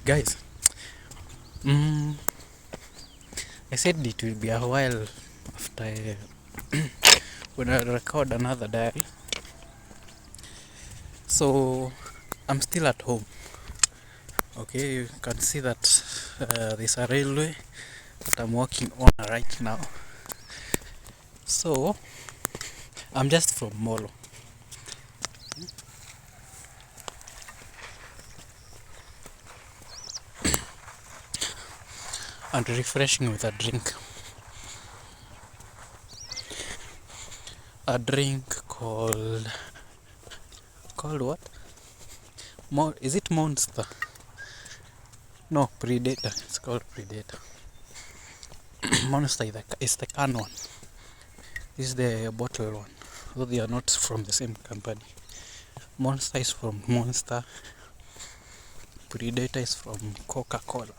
Guys, mm, I said it will be a while after when I record another diary. So I'm still at home. Okay, you can see that there's a railway that I'm walking on right now. So I'm just from Molo. And refreshing with a drink. A drink called what? Is it Monster? No, Predator. It's called Predator. Monster is the can one. This is the bottle one. Though they are not from the same company. Monster is from Monster. Predator is from Coca-Cola.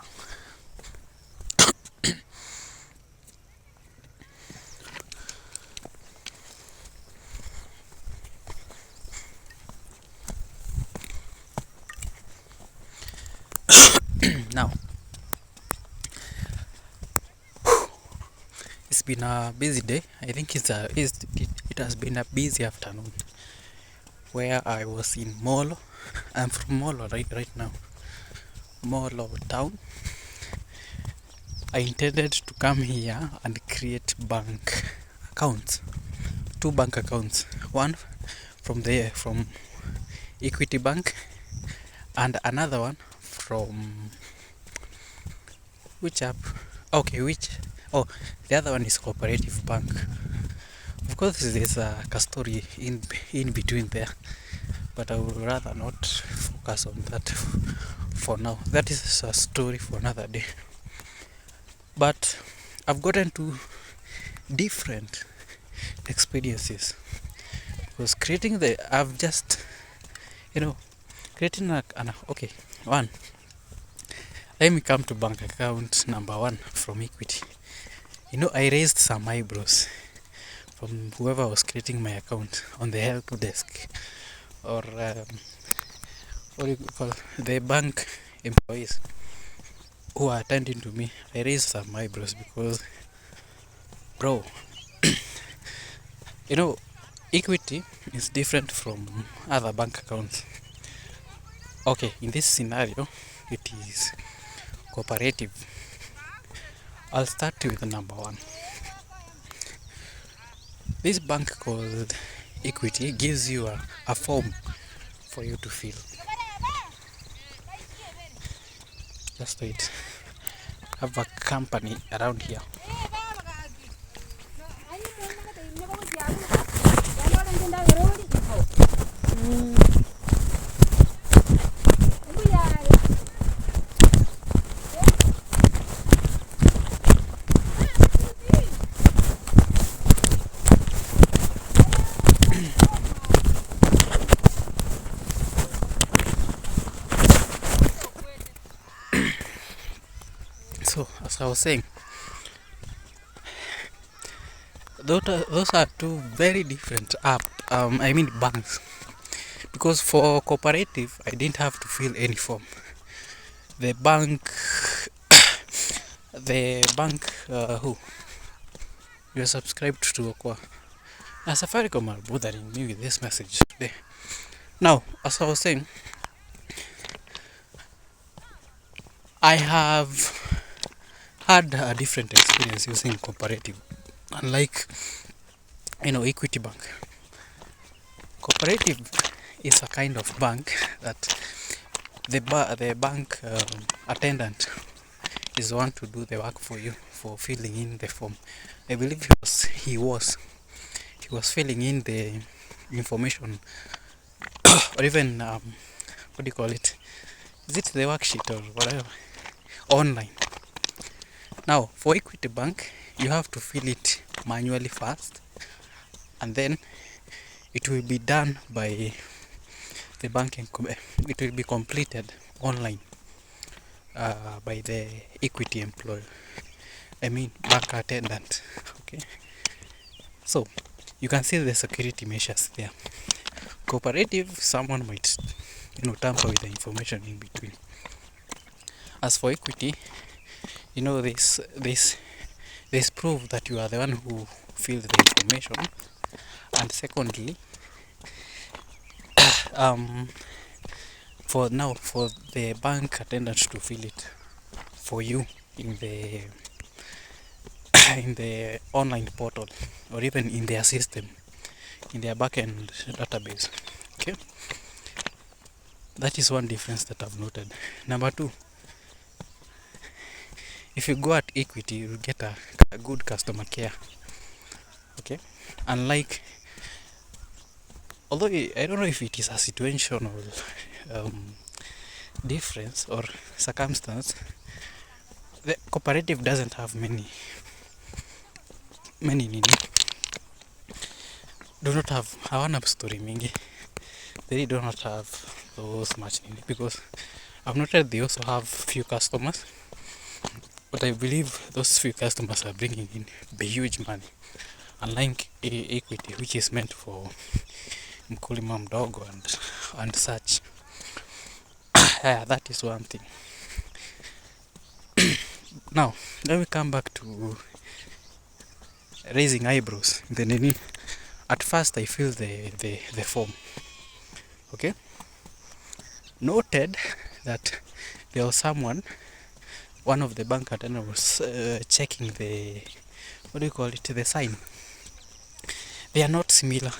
Now, it's been a busy day. I think it has been a busy afternoon where I was in Molo. I'm from Molo right now. Molo town. I intended to come here and create bank accounts. 2 bank accounts. One from Equity Bank and another one from which app? Okay, the other one is Cooperative Bank. Of course, there's a story in between there, but I would rather not focus on that for now. That is a story for another day. But I've gotten to different experiences because I've just creating okay, one. Let me come to bank account number 1 from Equity. I raised some eyebrows from whoever was creating my account on the help desk or what do you call the bank employees who are attending to me. I raised some eyebrows because, bro, Equity is different from other bank accounts. Okay, in this scenario, it is cooperative. I'll start with number 1. This bank called Equity gives you a form for you to fill. Just wait. Have a company around here. So, as I was saying, those are 2 very different banks. Because for cooperative, I didn't have to fill any form. The bank, who you are subscribed to Okwa. Safaricom are bothering me with this message today. Now, as I was saying, I have had a different experience using cooperative, unlike Equity Bank. Cooperative is a kind of bank that the bank attendant is one to do the work for you for filling in the form. I believe he was filling in the information or even what do you call it? Is it the worksheet or whatever online? Now for Equity Bank, you have to fill it manually first, and then it will be done by the banking. It will be completed online by the Equity employee. Bank attendant. Okay, so you can see the security measures there. Cooperative, someone might tamper with the information in between. As for Equity, you know, this proof that you are the one who filled the information. And secondly, um, for the bank attendant to fill it for you in the in the online portal, or even in their system, in their backend database. Okay, that is one difference that I've noted. Number two, if you go at Equity, you get a good customer care. Okay, unlike, although I don't know if it is a situational difference or circumstance, the cooperative doesn't have many nini, do not have hawana story mingi. They do not have those much nini, because I've noted they also have few customers, but I believe those few customers are bringing in the huge money, unlike Equity, which is meant for mkulima mdogo and such. Yeah, that is one thing. Now let me come back to raising eyebrows. Then at first I fill the form. Okay, noted that there was one of the bank attendants was checking the, what do you call it, the sign. They are not similar.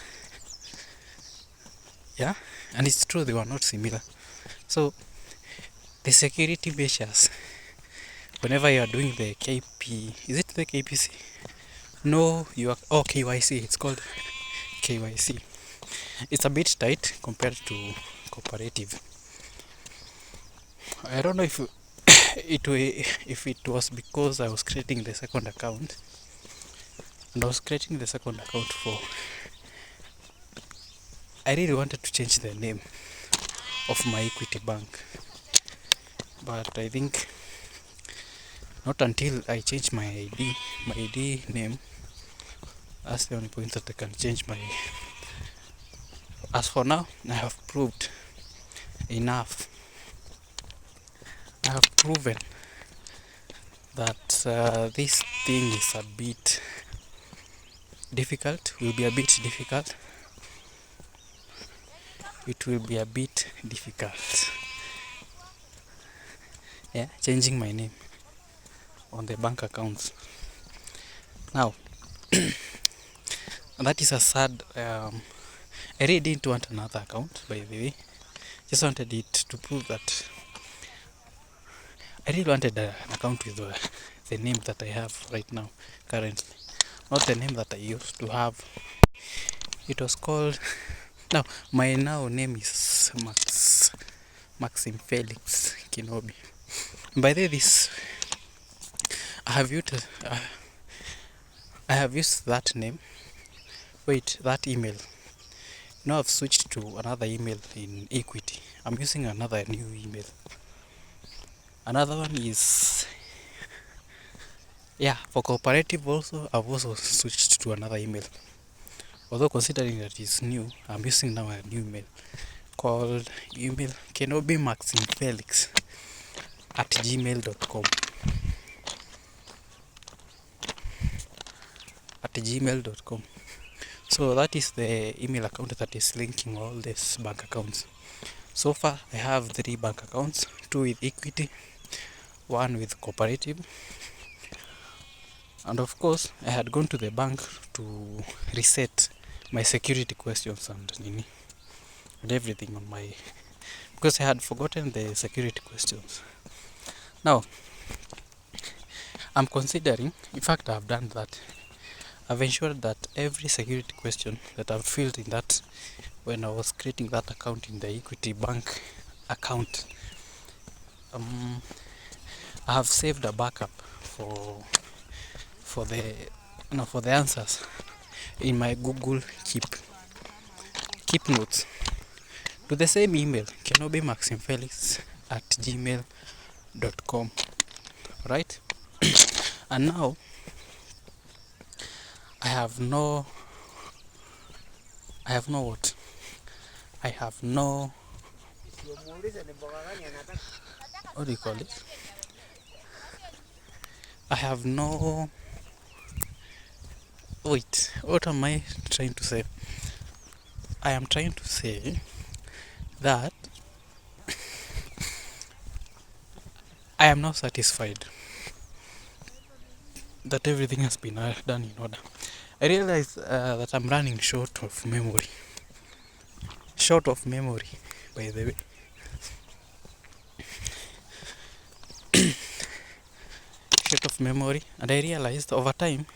Yeah, and it's true, they were not similar. So the security measures, whenever you are doing the KP, is it the KPC? No, you are, oh, KYC, it's called KYC. It's a bit tight compared to cooperative. I don't know if it was because I was creating the second account, and I was creating the second account for, I really wanted to change the name of my Equity bank, but I think not until I change my ID name. That's the only point that I can change my. As for now, I have proved enough. I have proven that this thing is a bit difficult, will be a bit difficult. It will be a bit difficult. Yeah, changing my name on the bank accounts. Now, that is a sad. I really didn't want another account, by the way. Just wanted it to prove that I really wanted an account with the name that I have right now, currently. Not the name that I used to have. It was called. Now, my now name is Maxim Felix Kinobi. By the way, this I have used that name. Wait, that email. Now I've switched to another email in Equity. I'm using another new email. Another one is, yeah, for cooperative also. I've also switched to another email. Although considering that it's new, I'm using now a new email called email Kenobi Maxim Felix at gmail.com. At gmail.com. So that is the email account that is linking all these bank accounts. So far I have 3 bank accounts, 2 with Equity, 1 with cooperative. And of course I had gone to the bank to reset my security questions and everything on my, because I had forgotten the security questions. Now I'm considering, in fact I've done that. I've ensured that every security question that I've filled in that, when I was creating that account in the Equity bank account, I have saved a backup for the answers in my Google Keep Notes to the same email, kenobimaximfelix at gmail.com. Right? And now I have no what? I have no, what do you call it? I have no. Wait, what am I trying to say? I am trying to say that I am not satisfied that everything has been done in order. I realize that I'm running short of memory. Short of memory, by the way. Short of memory, and I realized over time,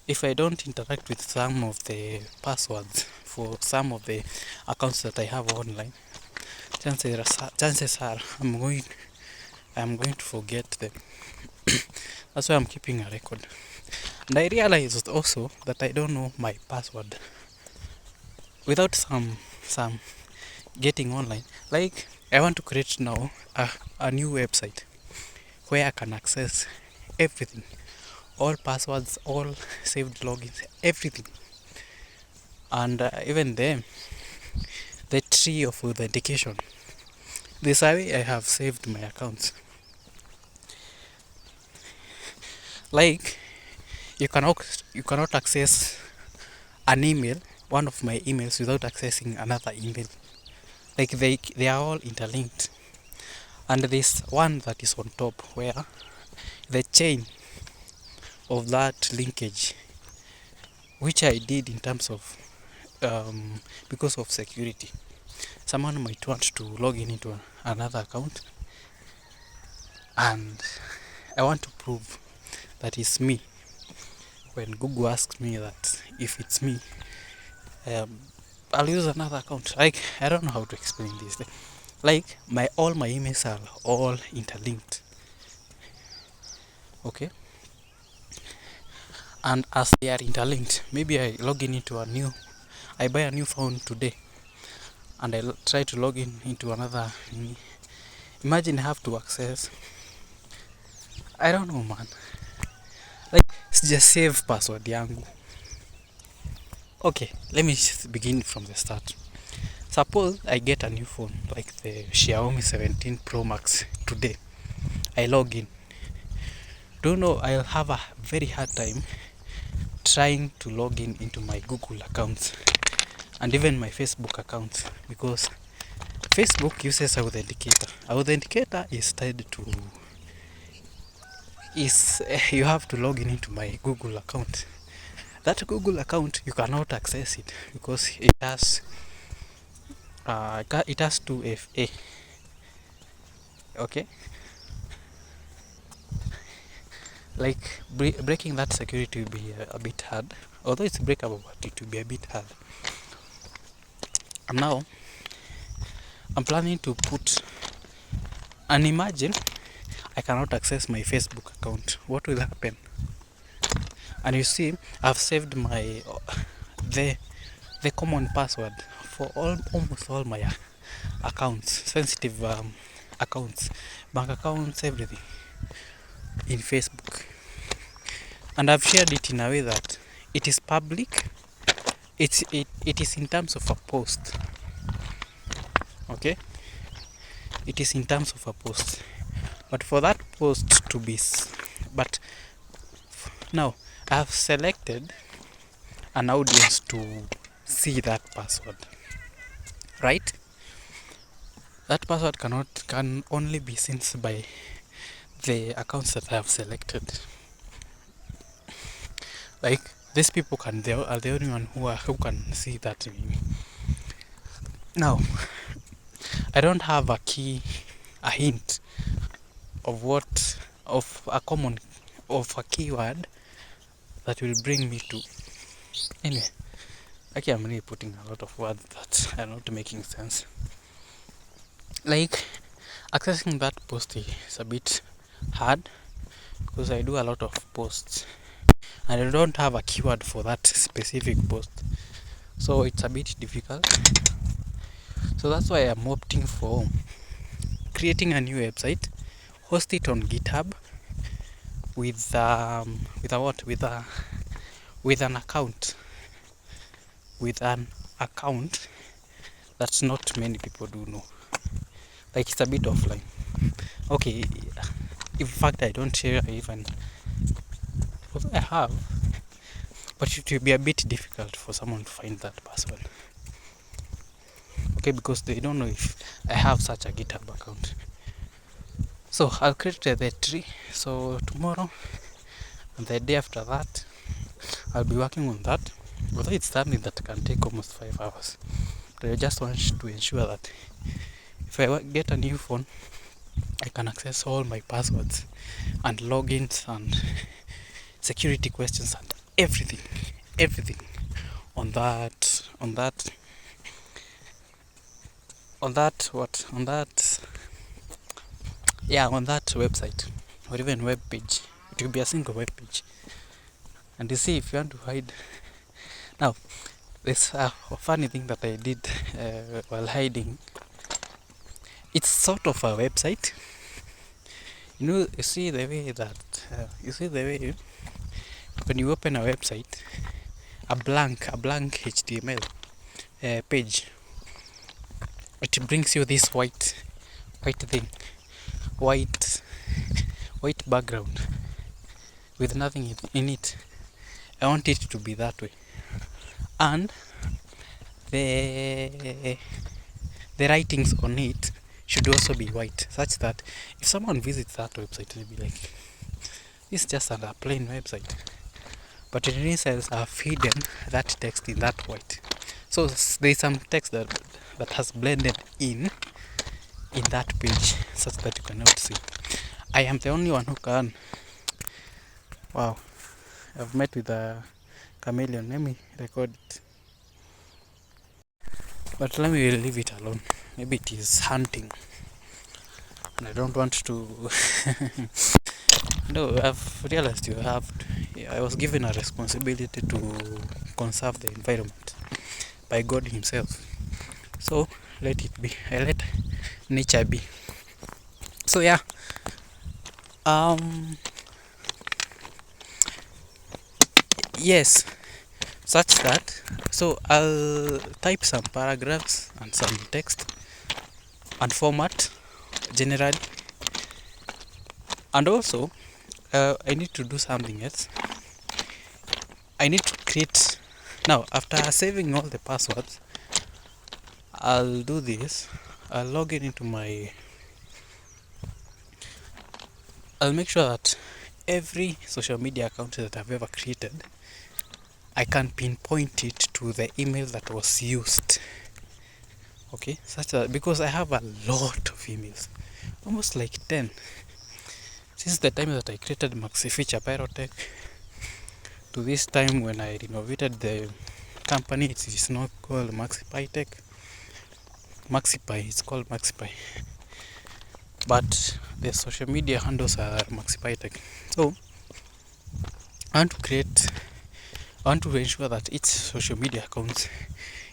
if I don't interact with some of the passwords for some of the accounts that I have online, chances are I'm going to forget them. That's why I'm keeping a record. And I realized also that I don't know my password without some getting online. Like I want to create now a new website where I can access everything, all passwords, all saved logins, everything, and even the tree of authentication. This way I have saved my accounts. Like you cannot access an email, one of my emails, without accessing another email. Like they are all interlinked, and there's one that is on top where the chain of that linkage, which I did in terms of because of security. Someone might want to log in into another account, and I want to prove that it's me. When Google asks me that if it's me, um, I'll use another account. Like I don't know how to explain this. Like all my emails are all interlinked. Okay, and as they are interlinked, maybe I log in into I buy a new phone today, and I try to log in into another. Imagine I have to access. I don't know, man. Like just save password yangu. Okay, let me begin from the start. Suppose I get a new phone like the Xiaomi 17 Pro Max today. I log in. Do you know I'll have a very hard time trying to log in into my Google accounts and even my Facebook accounts, because Facebook uses authenticator. Authenticator is tied to you have to log in into my Google account. That Google account you cannot access it because it has 2FA. Okay, like breaking that security will be a bit hard, although it's breakable, but it will be a bit hard. And now I'm planning to put, and imagine I cannot access my Facebook account. What will happen? And you see, I've saved my the common password for almost all my accounts, sensitive accounts, bank accounts, everything in Facebook. And I've shared it in a way that it is public. It is in terms of a post. Okay, it is in terms of a post. But for that post to be, but now I have selected an audience to see that password, right? That password can only be seen by the accounts that I have selected. Like these people are the only one who can see that. Now I don't have a hint of a keyword that will bring me to. Anyway, okay, I'm really putting a lot of words that are not making sense. Like accessing that post is a bit hard because I do a lot of posts and I don't have a keyword for that specific post, so it's a bit difficult. So that's why I'm opting for creating a new website, host it on GitHub with an account that not many people do know. Like it's a bit offline. Okay, in fact I don't share even although I have, but it will be a bit difficult for someone to find that password. Okay, because they don't know if I have such a GitHub account. So I'll create the tree. So tomorrow and the day after that, I'll be working on that. Although it's something that can take almost 5 hours. But I just want to ensure that if I get a new phone, I can access all my passwords and logins and security questions and everything on that on that website or even web page. It will be a single web page. And you see, if you want to hide now, this a funny thing that I did while hiding. It's sort of a website. You see the way when you open a website, a blank HTML page, it brings you this white thing, white background with nothing in it. I want it to be that way, and the writings on it should also be white, such that if someone visits that website, they'll be like, this is just a plain website. But in any sense, I've hidden that text in that white. So there's some text that has blended in that page, such that you cannot see. I am the only one who can. Wow, I've met with a chameleon. Let me record it. But let me leave it alone. Maybe it is hunting. And I don't want to. No, I've realized I was given a responsibility to conserve the environment by God Himself. So let it be. I let nature be. So yeah. Yes. Such that. So I'll type some paragraphs and some text and format generally. And also, I need to do something else. I need to create. Now, after saving all the passwords, I'll do this. I'll log in into my. I'll make sure that every social media account that I've ever created, I can pinpoint it to the email that was used. Okay, such that because I have a lot of emails, almost like 10. Since the time that I created Maxi Feature Pyrotech to this time when I renovated the company, it is not called MaxiPyTech. MaxiPy, it's called MaxiPy. But the social media handles are MaxiPyTech. So I want to ensure that each social media account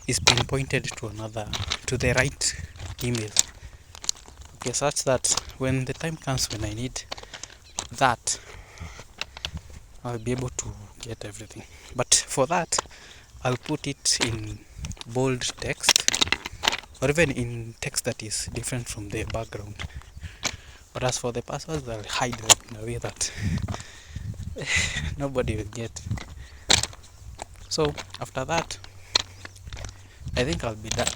is pinpointed to the right email. Okay, such that when the time comes when I need that, I'll be able to get everything. But for that, I'll put it in bold text or even in text that is different from the background. But as for the passwords, I'll hide them in a way that nobody will get. So after that, I think I'll be done,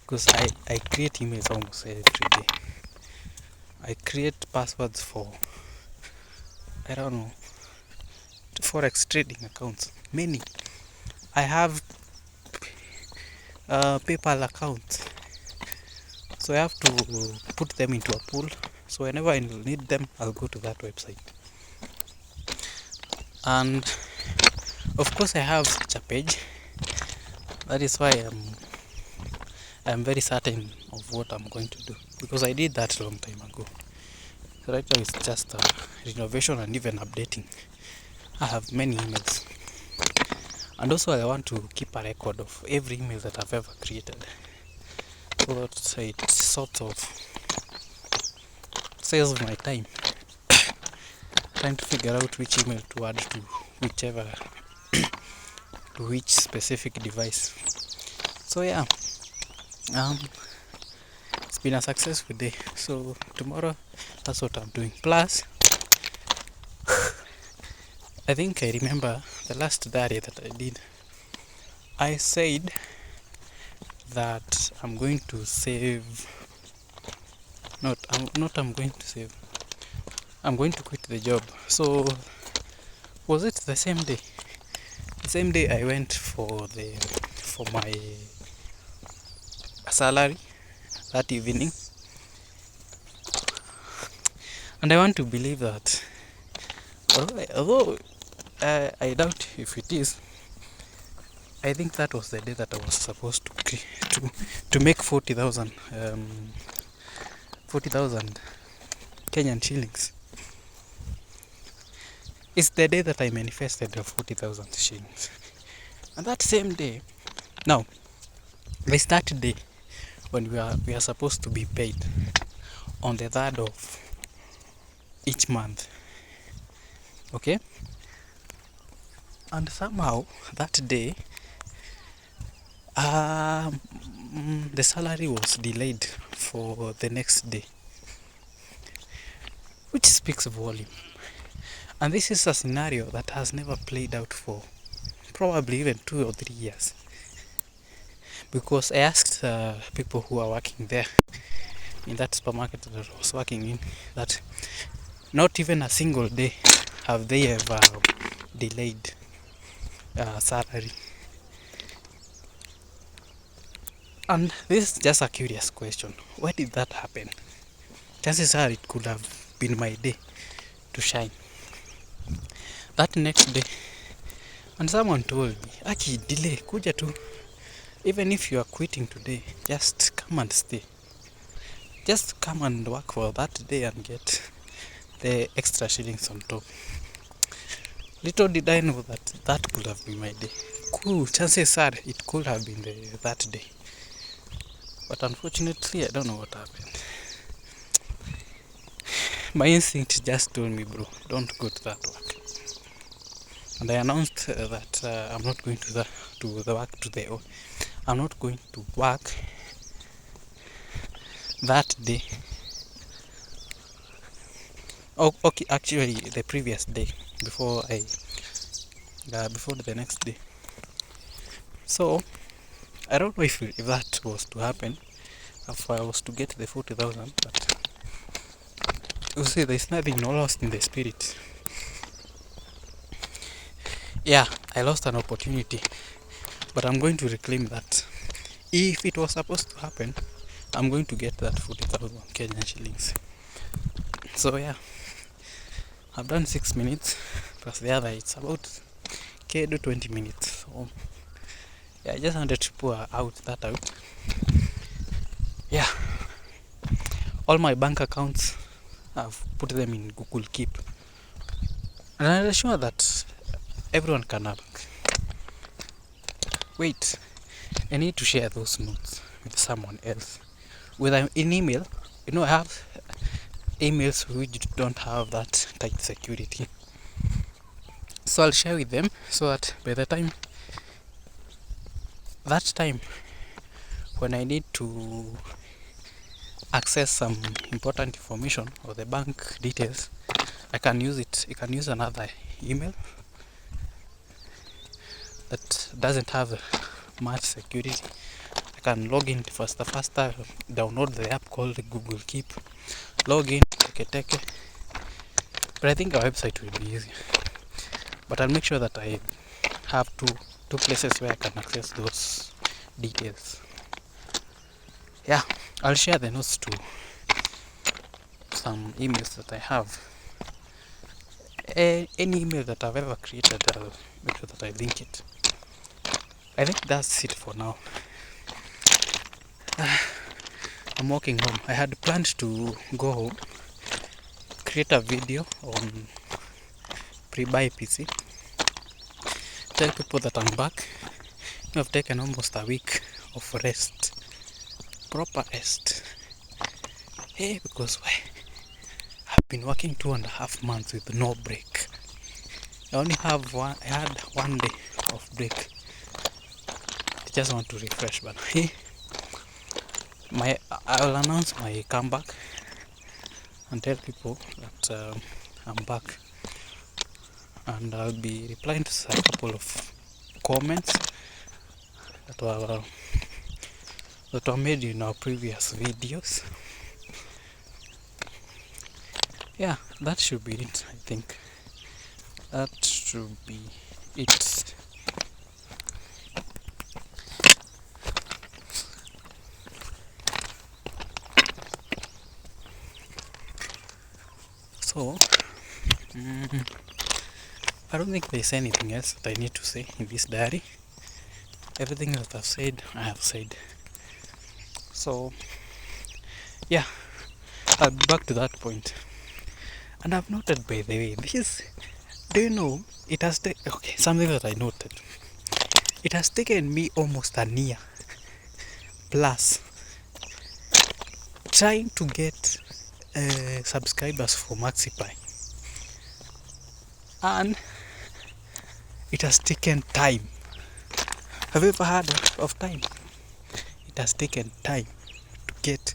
because I create emails almost every day. I create passwords for, I don't know, forex trading accounts, many. I have PayPal accounts, so I have to put them into a pool. So whenever I need them, I'll go to that website. And of course I have such a page. That is why I'm very certain of what I'm going to do, because I did that a long time ago. So right now it's just renovation and even updating. I have many emails, and also I want to keep a record of every email that I've ever created, so that it sort of saves my time trying to figure out which email to add to whichever to which specific device. So yeah, it's been a successful day. So tomorrow, that's what I'm doing. Plus I think I remember the last diary that I did. I said that I'm going to save. I'm going to save. I'm going to quit the job. So was it the same day? The same day I went for my salary that evening, and I want to believe that, although I doubt if it is. I think that was the day that I was supposed to make 40,000 Kenyan shillings. It's the day that I manifested the 40,000 shillings. And that same day, now, the start day when we are supposed to be paid on the 3rd of each month. Okay? And somehow that day, the salary was delayed for the next day, which speaks volume. And this is a scenario that has never played out for probably even 2 or 3 years. Because I asked people who are working there in that supermarket that I was working in, that not even a single day have they ever delayed salary. And this is just a curious question. Why did that happen? Chances are it could have been my day to shine. That next day, and someone told me, Aki, delay, kuja tu. Even if you are quitting today, just come and stay. Just come and work for that day and get the extra shillings on top. Little did I know that that could have been my day. Cool, chances are it could have been that day. But unfortunately, I don't know what happened. My instinct just told me, bro, don't go to that work. And I announced that I'm not going to the work today. I'm not going to work that day. Oh, okay, actually, the previous day before the next day. So I don't know if that was to happen, if I was to get the 40,000, but you see, there's nothing lost in the spirit. Yeah, I lost an opportunity, but I'm going to reclaim that. If it was supposed to happen, I'm going to get that 40,000 Kenyan shillings. So yeah, I've done 6 minutes plus the other. It's about 20 minutes. So yeah, I just wanted to pour that out. Yeah, all my bank accounts, I've put them in Google Keep, and I'm sure that everyone can have. Wait, I need to share those notes with someone else. With an email, I have emails which don't have that tight security. So I'll share with them so that by the time when I need to access some important information or the bank details, I can use it. I can use another email that doesn't have much security. I can log in faster, download the app called Google Keep, log in, take. But I think our website will be easier. But I'll make sure that I have two places where I can access those details. Yeah, I'll share the notes to some emails that I have. Any email that I've ever created, I'll make sure that I link it. I think that's it for now. I'm walking home. I had planned to go home, create a video on pre-buy PC, tell people that I'm back. I've taken almost a week of rest, proper rest. Hey, because I've been working 2.5 months with no break. I had 1 day of break. I just want to refresh, but I will announce my comeback and tell people that I'm back. and I'll be replying to a couple of comments that were made in our previous videos. Yeah, that should be it. I think that should be it. So I don't think there's anything else that I need to say in this diary. Everything that I've said, I have said. So yeah, I'll be back to that point. And I've noted, by the way, this, do you know, it has okay, something that I noted. It has taken me almost a year plus trying to get subscribers for MaxiPi, and it has taken time. Have you ever heard of time? It has taken time to get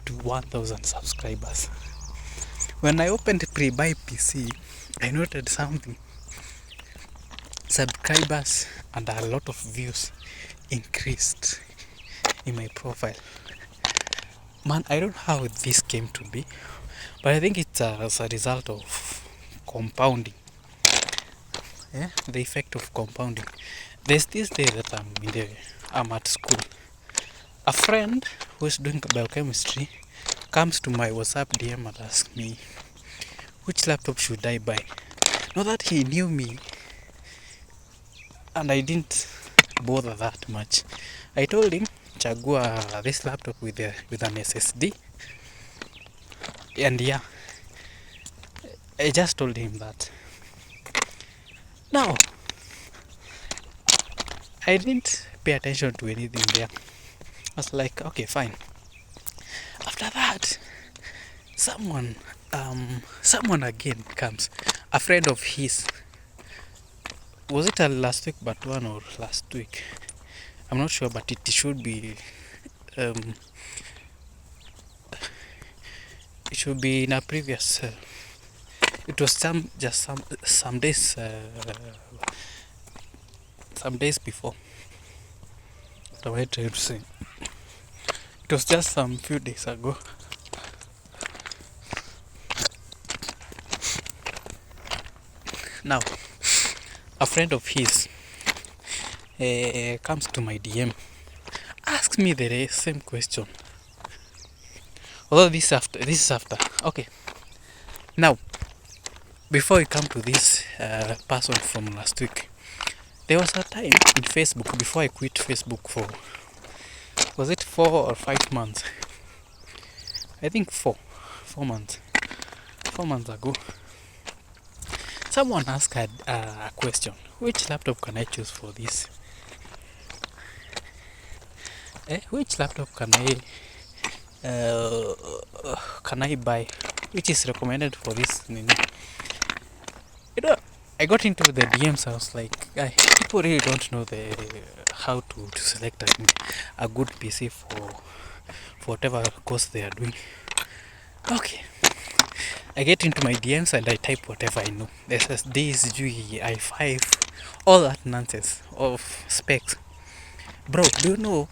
to 1000 subscribers. When I opened pre-buy PC, I noted something. Subscribers and a lot of views increased in my profile. Man, I don't know how this came to be, but I think it's as a result of compounding. Yeah, the effect of compounding. There's this day that I'm at school. A friend who is doing biochemistry comes to my WhatsApp DM and asks me, which laptop should I buy? Not that he knew me, and I didn't bother that much. I told him, chagua this laptop with an SSD. And yeah, I just told him that. Now, I didn't pay attention to anything there. I was like, okay, fine. After that, someone again comes. A friend of his. Was it last week, but one or last week? I'm not sure, but it should be. It should be in a previous. It was some days. Some days before. What am I trying to say? It was just some few days ago. Now, a friend of his comes to my DM, asks me the same question. Although this is after. Okay. Now, before we come to this person from last week, there was a time in Facebook before I quit Facebook for, was it 4 or 5 months? I think 4 months. 4 months ago, someone asked a question: which laptop can I choose for this? Which laptop can I buy? Which is recommended for this? You know, I got into the DMs. I was like, people really don't know how to select a good PC for whatever course they are doing. Okay, I get into my DMs and I type whatever I know. SSDs, GUI, i5, all that nonsense of specs. Bro, do you know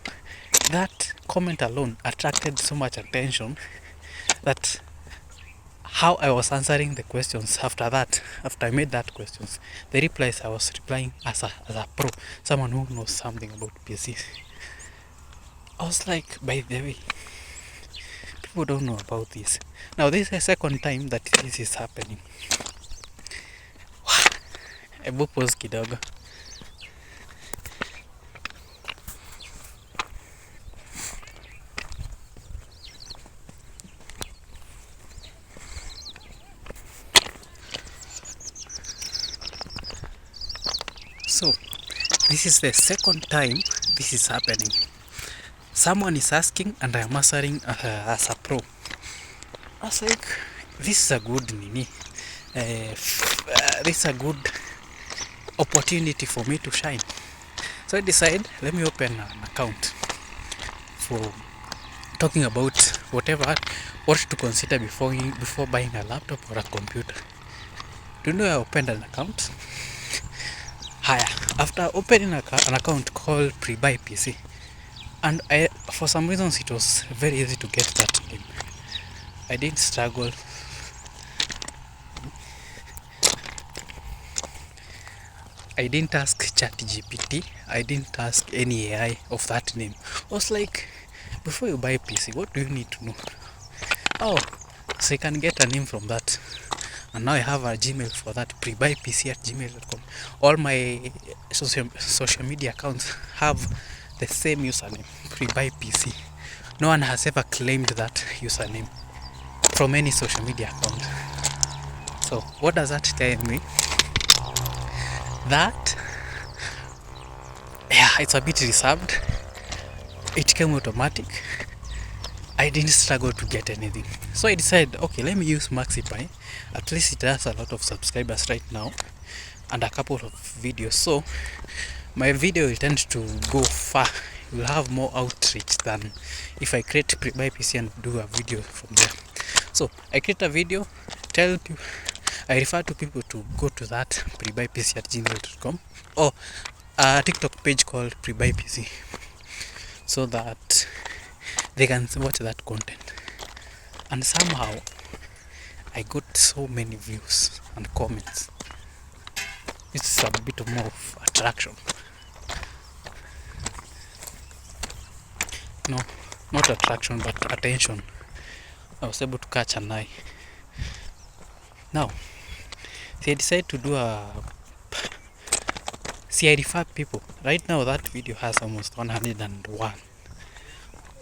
that comment alone attracted so much attention that how I was answering the questions after I made that questions, the replies I was replying as a pro, someone who knows something about PCs. I was like, by the way, people don't know about this. Now this is the second time that this is happening. Ebu pause kidogo. So, this is the second time this is happening. Someone is asking and I am answering as a pro. I was like, this is a good nini. This is a good opportunity for me to shine. So I decided, let me open an account for talking about what to consider before buying a laptop or a computer. Do you know I opened an account? Haya, after opening an account called Pre-Buy PC, and for some reasons it was very easy to get that name. I didn't struggle. I didn't ask ChatGPT. I didn't ask any AI of that name. I was like, before you buy a PC, what do you need to know? Oh, so you can get a name from that. And now I have a Gmail for that, prebuypc@gmail.com. All my social media accounts have the same username, prebuypc. No one has ever claimed that username from any social media account. So what does that tell me? That, yeah, it's a bit reserved. It came automatic. I didn't struggle to get anything. So I decided, okay, let me use MaxiPi. At least it has a lot of subscribers right now and a couple of videos. So my video will tend to go far. It will have more outreach than if I create Pre-Buy PC and do a video from there. So I create a video, I refer to people to go to that prebuypc@gmail.com or a TikTok page called Pre-Buy PC, so that they can watch that content. And somehow I got so many views and comments. It's a bit more of attraction. No, not attraction, but attention. I was able to catch an eye. Now, I decided to do I refer people. Right now that video has almost 101.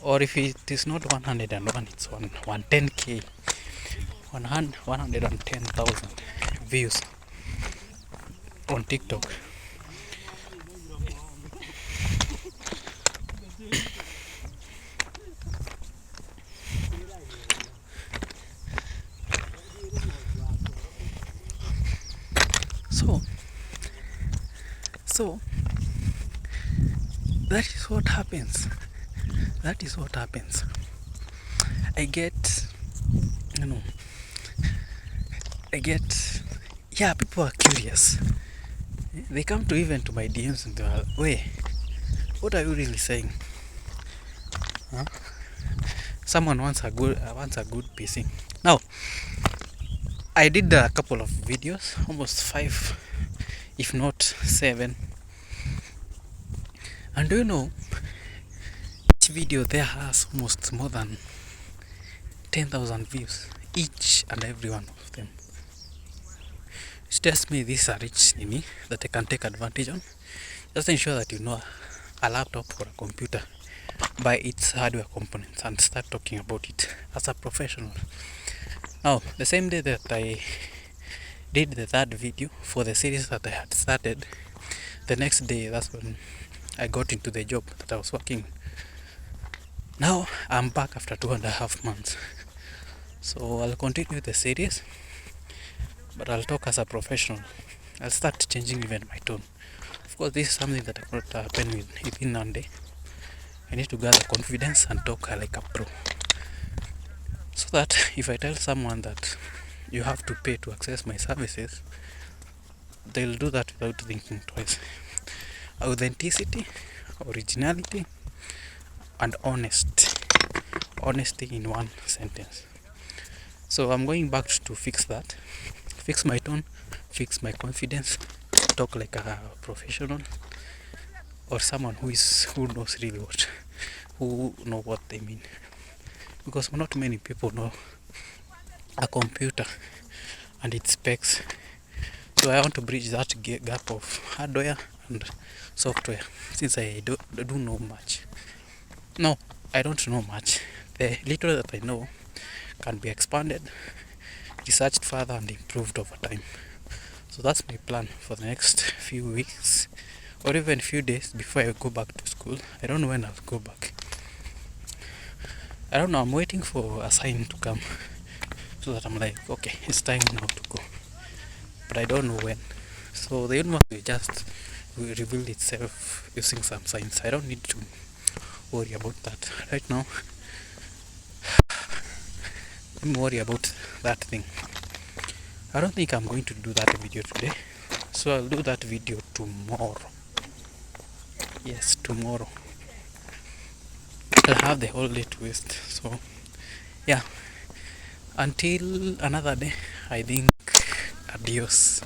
Or if it is not 101, it's 110k. 110,000 views on TikTok. So that is what happens. I get, yeah, people are curious. They come to even to my DMs and they're like, wait, what are you really saying? Huh? Someone wants a good PC. Now, I did a couple of videos, almost 5, if not 7. And do you know, each video there has almost more than 10,000 views, each and every one of them. It tells me this is a rich nini that I can take advantage on. Just ensure that you know a laptop or a computer by its hardware components and start talking about it as a professional. Now, the same day that I did the third video for the series that I had started, the next day, that's when I got into the job that I was working. Now I'm back after 2.5 months. So I'll continue the series, but I'll talk as a professional. I'll start changing even my tone. Of course, this is something that cannot happen within one day. I need to gather confidence and talk like a pro. So that if I tell someone that you have to pay to access my services, they'll do that without thinking twice. Authenticity, originality, and honesty in one sentence. So I'm going back to fix that, fix my tone, fix my confidence, talk like a professional or someone who knows really who know what they mean, because not many people know a computer and its specs. So I want to bridge that gap of hardware and software, since I do know much. No, I don't know much. The little that I know can be expanded, researched further, and improved over time. So that's my plan for the next few weeks or even few days before I go back to school. I don't know when I'll go back. I don't know, I'm waiting for a sign to come so that I'm like, okay, it's time now to go. But I don't know when. So the universe will just reveal itself using some signs. I don't need to worry about that right now. I'm worried about that thing. I don't think I'm going to do that video today, so I'll do that video tomorrow. Yes, tomorrow. I'll have the whole day to waste. So yeah, until another day, I think adios.